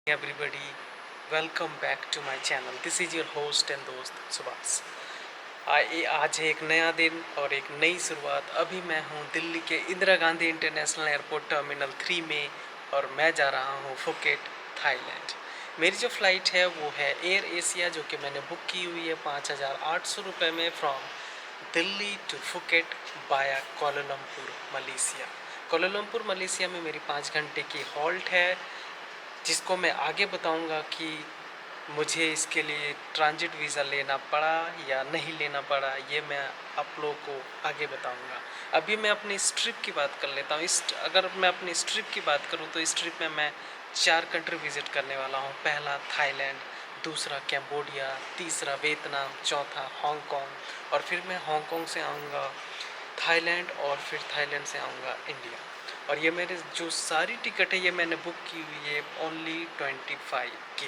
Everybody, welcome back to my channel. This is your host and दोस्त सुभाष। आज है एक नया दिन और एक नई शुरुआत। अभी मैं हूँ दिल्ली के Indira Gandhi international airport terminal 3 में और मैं जा रहा हूँ फुकेट, थाईलैंड। मेरी जो फ़्लाइट है वो है एयर एशिया, जो कि मैंने बुक की हुई है 5,800 रुपये में फ्रॉम दिल्ली टू फुकेट बाया कोलालमपुर मलेशिया। कोलालमपुर मलेशिया में मेरी 5 घंटे की हॉल्ट है, जिसको मैं आगे बताऊंगा कि मुझे इसके लिए ट्रांजिट वीज़ा लेना पड़ा या नहीं लेना पड़ा, ये मैं आप लोगों को आगे बताऊंगा। अभी मैं अपनी इस ट्रिप की बात कर लेता हूँ। अगर मैं अपनी इस ट्रिप की बात करूँ तो इस ट्रिप में मैं 4 कंट्री विज़िट करने वाला हूँ। पहला थाईलैंड, दूसरा कैम्बोडिया, तीसरा वियतनाम, चौथा हांगकांग, और फिर मैं हांगकांग से आऊँगा थाईलैंड और फिर थाईलैंड से आऊँगा इंडिया। और ये मेरे जो सारी टिकट है ये मैंने बुक की हुई है ओनली 25K।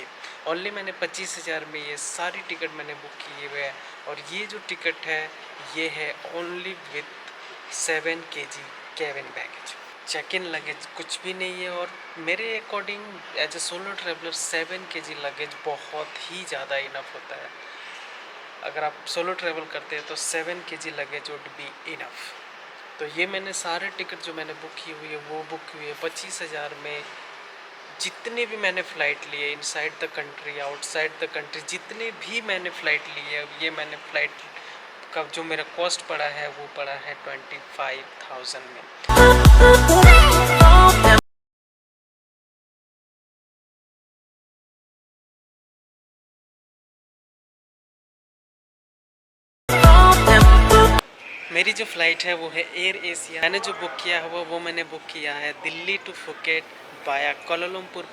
ओनली मैंने 25,000 में ये सारी टिकट मैंने बुक की हुई है। और ये जो टिकट है ये है only with 7 kg cabin baggage. Check in luggage कुछ भी नहीं है। और मेरे according as a solo traveller 7 kg luggage बहुत ही ज़्यादा इनफ होता है। अगर आप सोलो ट्रैवल करते हैं तो 7 kg luggage would be enough. तो ये मैंने सारे टिकट जो मैंने बुक की हुई है वो बुक हुई है 25,000 में। जितने भी मैंने फ़्लाइट लिए inside the country, outside the country, जितने भी मैंने फ़्लाइट लिए है, ये मैंने फ़्लाइट का जो मेरा कॉस्ट पड़ा है वो पड़ा है 25,000 में। मेरी जो फ़्लाइट है वो है एयर एशिया। मैंने जो बुक किया है वो मैंने बुक किया है दिल्ली टू फुकेट बाया कोलालमपुर।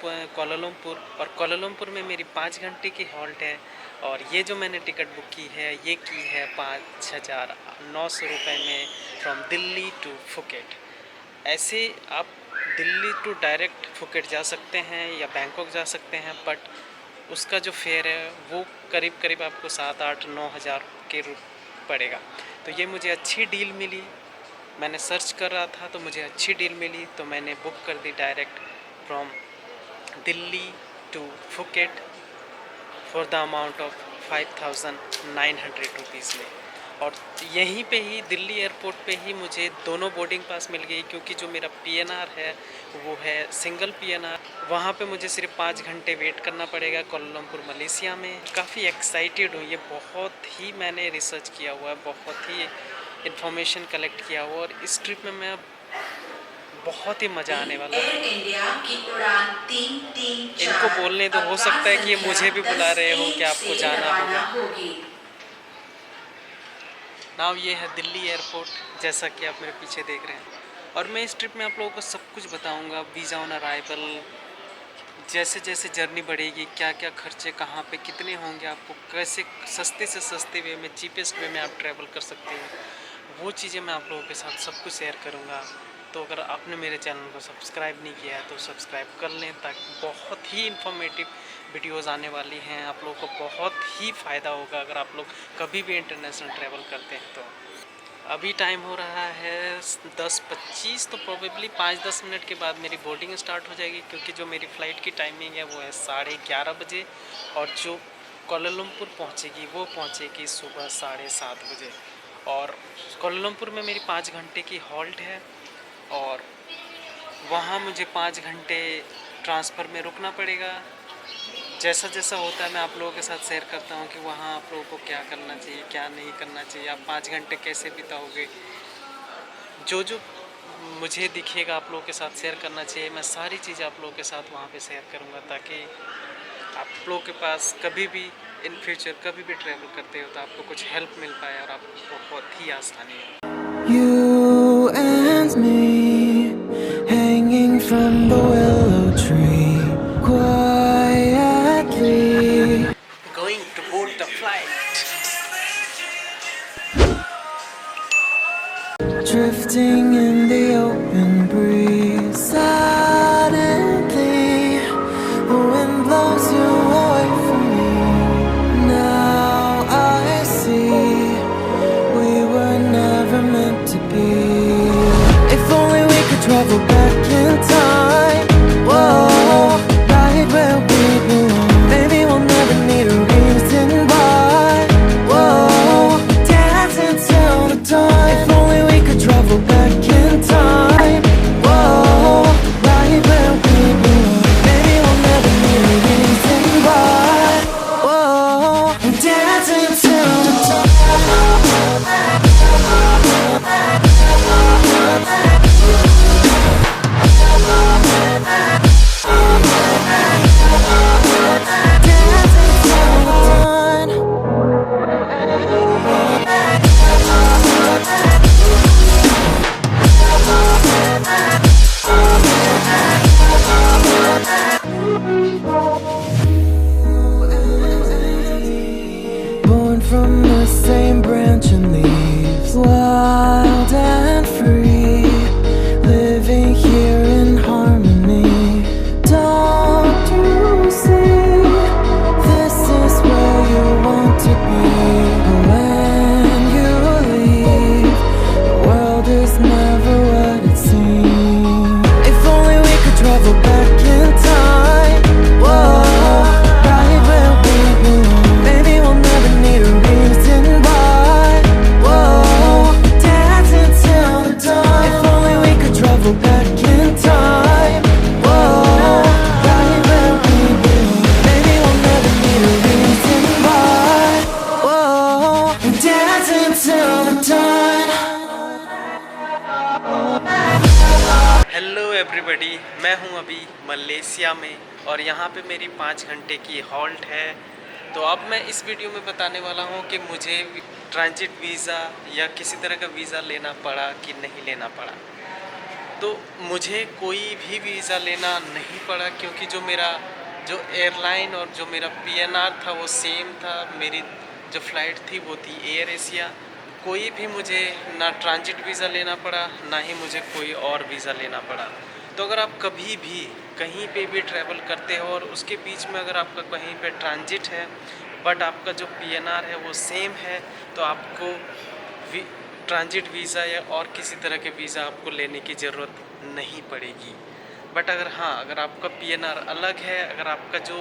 और कोलालमपुर में मेरी 5 घंटे की हॉल्ट है। और ये जो मैंने टिकट बुक की है ये की है 5,900 रुपये में फ्रॉम दिल्ली टू फुकेट। ऐसे आप दिल्ली टू डायरेक्ट फुकेट जा सकते हैं या बैंकॉक जा सकते हैं, बट उसका जो फेयर है वो करीब करीब आपको 7-8-9 हज़ार के पड़ेगा। तो ये मुझे अच्छी डील मिली। मैंने सर्च कर रहा था तो मुझे अच्छी डील मिली, तो मैंने बुक कर दी direct from Delhi to Phuket for the amount of 5,900 rupees में। और यहीं पे ही दिल्ली एयरपोर्ट पे ही मुझे दोनों बोर्डिंग पास मिल गई, क्योंकि जो मेरा PNR है वो है सिंगल PNR। वहाँ पे मुझे सिर्फ 5 घंटे वेट करना पड़ेगा कोलालमपुर मलेशिया में। काफ़ी एक्साइटेड हूँ। ये बहुत ही मैंने रिसर्च किया हुआ है, बहुत ही इन्फॉर्मेशन कलेक्ट किया हुआ, और इस ट्रिप में मैं बहुत ही मज़ा आने वाला है। इनको बोलने तो हो सकता है कि ये मुझे भी बुला रहे हो कि आपको जाना होगा। नाउ ये है दिल्ली एयरपोर्ट, जैसा कि आप मेरे पीछे देख रहे हैं। और मैं इस ट्रिप में आप लोगों को सब कुछ बताऊंगा। वीज़ा ऑन अराइवल, जैसे जैसे जर्नी बढ़ेगी क्या क्या खर्चे कहाँ पे कितने होंगे, आपको कैसे सस्ते से सस्ते वे में, चीपेस्ट वे में आप ट्रैवल कर सकते हैं, वो चीज़ें मैं आप लोगों के साथ सब कुछ शेयर करूँगा। तो अगर आपने मेरे चैनल को सब्सक्राइब नहीं किया है तो सब्सक्राइब कर लें, ताकि बहुत ही इन्फॉर्मेटिव वीडियोज़ आने वाली हैं। आप लोगों को बहुत ही फ़ायदा होगा अगर आप लोग कभी भी इंटरनेशनल ट्रैवल करते हैं तो। अभी टाइम हो रहा है 10:25, तो प्रोबेबली 5-10 मिनट के बाद मेरी बोर्डिंग स्टार्ट हो जाएगी, क्योंकि जो मेरी फ़्लाइट की टाइमिंग है वो है 11:30 बजे। और जो कोलालमपुर पहुंचेगी वो पहुंचेगी सुबह 7:30 बजे। और कोलालमपुर में मेरी 5 घंटे की हॉल्ट है, और वहाँ मुझे 5 घंटे ट्रांसफ़र में रुकना पड़ेगा। जैसा जैसा होता है मैं आप लोगों के साथ शेयर करता हूँ कि वहाँ आप लोगों को क्या करना चाहिए, क्या नहीं करना चाहिए, आप 5 घंटे कैसे बिताओगे। जो जो मुझे दिखेगा आप लोगों के साथ शेयर करना चाहिए, मैं सारी चीज़ें आप लोगों के साथ वहाँ पे शेयर करूँगा, ताकि आप लोगों के पास कभी भी इन फ्यूचर कभी भी ट्रैवल करते हो तो आपको कुछ हेल्प मिल पाए और आपको बहुत ही आसानी हो। You and me hanging from the willow tree quietly Going to board the flight. drifting in the open breeze. Suddenly the wind blows you away from me. Now I see we were never meant to be. If only we could travel back in time. Whoa. Everybody, मैं हूं अभी Malaysia में और यहाँ पे मेरी 5 घंटे की हॉल्ट है। तो अब मैं इस वीडियो में बताने वाला हूं कि मुझे ट्रांजिट वीज़ा या किसी तरह का वीज़ा लेना पड़ा कि नहीं लेना पड़ा। तो मुझे कोई भी वीज़ा लेना नहीं पड़ा क्योंकि जो एयरलाइन और जो मेरा पीएनआर था वो सेम था। मेरी जो फ़्लाइट थी वो थी एयर एशिया। कोई भी मुझे ना ट्रांजिट वीज़ा लेना पड़ा, ना ही मुझे कोई और वीज़ा लेना पड़ा। तो अगर आप कभी भी कहीं पे भी ट्रैवल करते हो और उसके बीच में अगर आपका कहीं पे ट्रांजिट है बट आपका जो पीएनआर है वो सेम है, तो आपको ट्रांजिट वीज़ा या और किसी तरह के वीज़ा आपको लेने की ज़रूरत नहीं पड़ेगी। बट अगर आपका पीएनआर अलग है, अगर आपका जो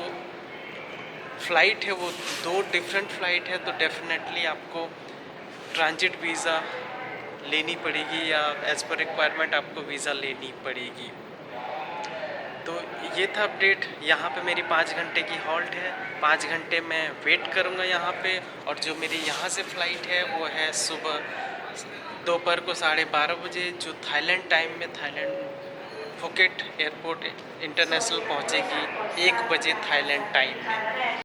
फ़्लाइट है वो 2 डिफरेंट फ़्लाइट है, तो डेफिनेटली आपको ट्रांजिट वीज़ा लेनी पड़ेगी या एज़ पर रिक्वायरमेंट आपको वीज़ा लेनी पड़ेगी। तो ये था अपडेट। यहाँ पे मेरी 5 घंटे की हॉल्ट है। 5 घंटे मैं वेट करूँगा यहाँ पे, और जो मेरी यहाँ से फ़्लाइट है वो है सुबह दोपहर को 12:30 बजे, जो थाईलैंड टाइम में थाईलैंड फुकेट एयरपोर्ट इंटरनेशनल पहुँचेगी 1 बजे थाईलैंड टाइम में।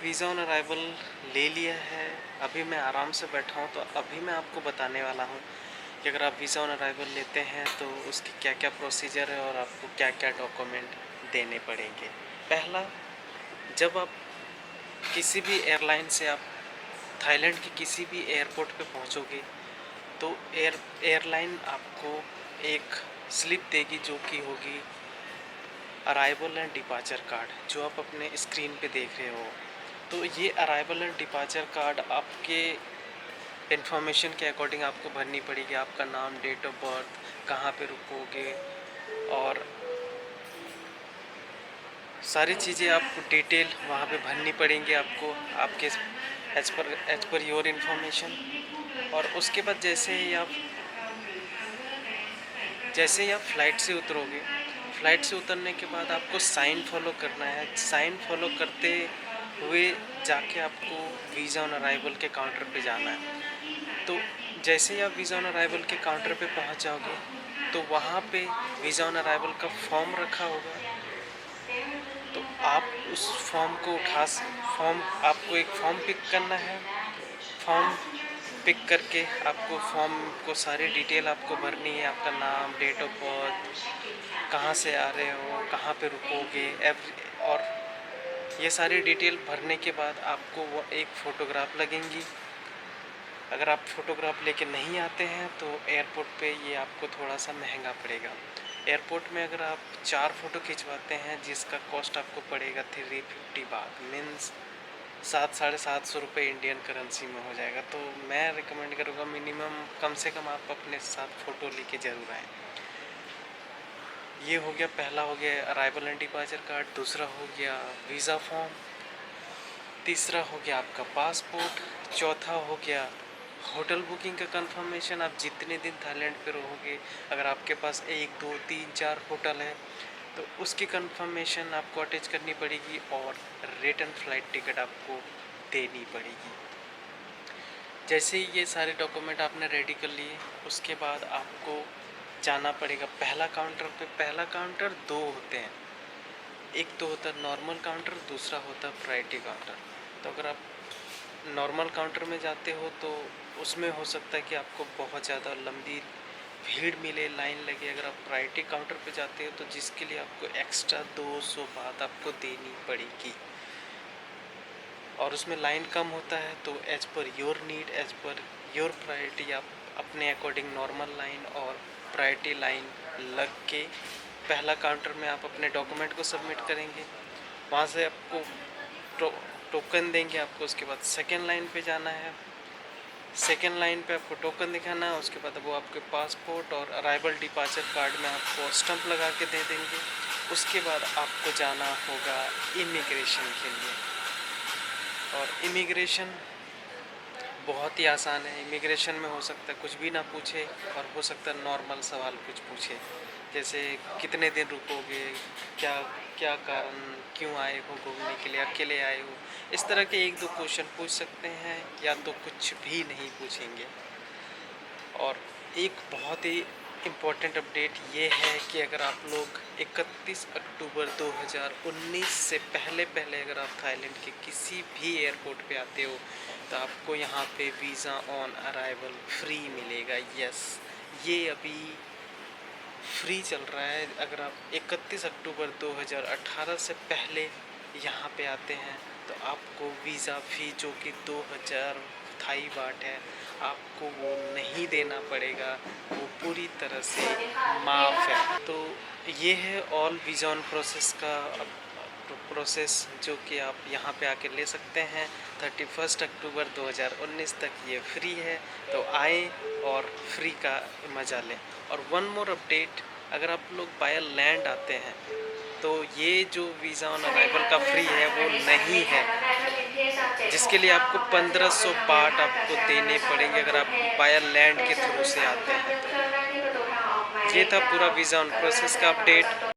वीज़ा ऑन अराइवल ले लिया है। अभी मैं आराम से बैठा हूँ, तो अभी मैं आपको बताने वाला हूँ कि अगर आप वीज़ा ऑन अराइवल लेते हैं तो उसकी क्या क्या प्रोसीजर है और आपको क्या क्या डॉक्यूमेंट देने पड़ेंगे। पहला, जब आप किसी भी एयरलाइन से आप थाईलैंड के किसी भी एयरपोर्ट पे पहुंचोगे तो एयरलाइन आपको एक स्लिप देगी जो कि होगी अराइवल एंड डिपार्चर कार्ड, जो आप अपने स्क्रीन पे देख रहे हो। तो ये अराइवल एंड डिपार्चर कार्ड आपके इन्फॉर्मेशन के अकॉर्डिंग आपको भरनी पड़ेगी। आपका नाम, डेट ऑफ बर्थ, कहाँ पे रुकोगे और सारी चीज़ें आपको डिटेल वहाँ पे भरनी पड़ेंगी आपको, आपके एज पर योर इन्फॉर्मेशन। और उसके बाद जैसे ही आप फ़्लाइट से उतरोगे, फ़्लाइट से उतरने के बाद आपको साइन फॉलो करना है। साइन फॉलो करते हुए जाके आपको वीज़ा ऑन अराइवल के काउंटर पे जाना है। तो जैसे ही आप वीज़ा ऑन अराइवल के काउंटर पे पहुंच जाओगे तो वहाँ पे वीज़ा ऑन अराइवल का फॉर्म रखा होगा। तो आप उस फॉर्म को आपको एक फॉर्म पिक करना है। फॉर्म पिक करके आपको फॉर्म को सारी डिटेल आपको भरनी है। आपका नाम, डेट ऑफ बर्थ, कहाँ से आ रहे हो, कहाँ पे रुकोगे, और ये सारी डिटेल भरने के बाद आपको वो एक फ़ोटोग्राफ लगेंगी। अगर आप फ़ोटोग्राफ लेके नहीं आते हैं तो एयरपोर्ट पे ये आपको थोड़ा सा महंगा पड़ेगा। एयरपोर्ट में अगर आप 4 फ़ोटो खिंचवाते हैं जिसका कॉस्ट आपको पड़ेगा 350 बात, मीन्स 700-750 रुपये इंडियन करेंसी में हो जाएगा। तो मैं रिकमेंड करूँगा मिनिमम कम से कम आप अपने साथ फ़ोटो लेके ज़रूर आएँ। ये हो गया, पहला हो गया अराइवल एंड डिपार्चर कार्ड, दूसरा हो गया वीज़ा फॉर्म, तीसरा हो गया आपका पासपोर्ट, चौथा हो गया होटल बुकिंग का कंफर्मेशन। आप जितने दिन थाईलैंड पे रहोगे, अगर आपके पास 1, 2, 3, 4 होटल है तो उसकी कंफर्मेशन आपको अटैच करनी पड़ेगी और रिटर्न फ़्लाइट टिकट आपको देनी पड़ेगी। जैसे ही ये सारे डॉक्यूमेंट आपने रेडी कर लिए, उसके बाद आपको जाना पड़ेगा पहला काउंटर पे। पहला काउंटर 2 होते हैं, एक तो होता है नॉर्मल काउंटर, दूसरा होता है प्रायोरिटी काउंटर। तो अगर आप नॉर्मल काउंटर में जाते हो तो उसमें हो सकता है कि आपको बहुत ज़्यादा लंबी भीड़ मिले, लाइन लगे। अगर आप प्रायोरिटी काउंटर पे जाते हो तो जिसके लिए आपको एक्स्ट्रा 200 बात आपको देनी पड़ेगी और उसमें लाइन कम होता है। तो as per your need, as per your priority आप अपने अकॉर्डिंग नॉर्मल लाइन और प्रायोरिटी लाइन लग के पहला काउंटर में आप अपने डॉक्यूमेंट को सबमिट करेंगे। वहाँ से आपको टोकन देंगे आपको। उसके बाद सेकेंड लाइन पे जाना है। सेकेंड लाइन पे आपको टोकन दिखाना है। उसके बाद वो आपके पासपोर्ट और अराइवल डिपार्चर कार्ड में आपको स्टंप लगा के दे देंगे। उसके बाद आपको जाना होगा इमिग्रेशन के लिए, और इमिग्रेशन बहुत ही आसान है। इमिग्रेशन में हो सकता है कुछ भी ना पूछे और हो सकता है नॉर्मल सवाल कुछ पूछे, जैसे कितने दिन रुकोगे, क्या क्या कारण, क्यों आए हो घूमने के लिए, अकेले आए हो, इस तरह के 1-2 क्वेश्चन पूछ सकते हैं या तो कुछ भी नहीं पूछेंगे। और एक बहुत ही इम्पोर्टेंट अपडेट ये है कि अगर आप लोग 31 अक्टूबर 2019 से पहले अगर आप थाईलैंड के किसी भी एयरपोर्ट पे आते हो तो आपको यहाँ पे वीज़ा ऑन अराइवल फ्री मिलेगा। यस, ये अभी फ्री चल रहा है। अगर आप 31 अक्टूबर 2018 से पहले यहाँ पे आते हैं तो आपको वीज़ा फ़ी जो कि 2000 थाई बाट है, आपको वो नहीं देना पड़ेगा, वो पूरी तरह से माफ़ है। तो ये है ऑल वीज़ा ऑन प्रोसेस का प्रोसेस जो कि आप यहाँ पे आके ले सकते हैं। 31 अक्टूबर 2019 तक ये फ्री है, तो आए और फ्री का मज़ा लें। और वन मोर अपडेट, अगर आप लोग बाय लैंड आते हैं तो ये जो वीज़ा ऑन अराइवल का फ्री है वो नहीं है, जिसके लिए आपको 1500 बाट आपको देने पड़ेंगे अगर आप बाय लैंड के थ्रू से आते हैं। तो ये था पूरा वीज़ा ऑन प्रोसेस का अपडेट।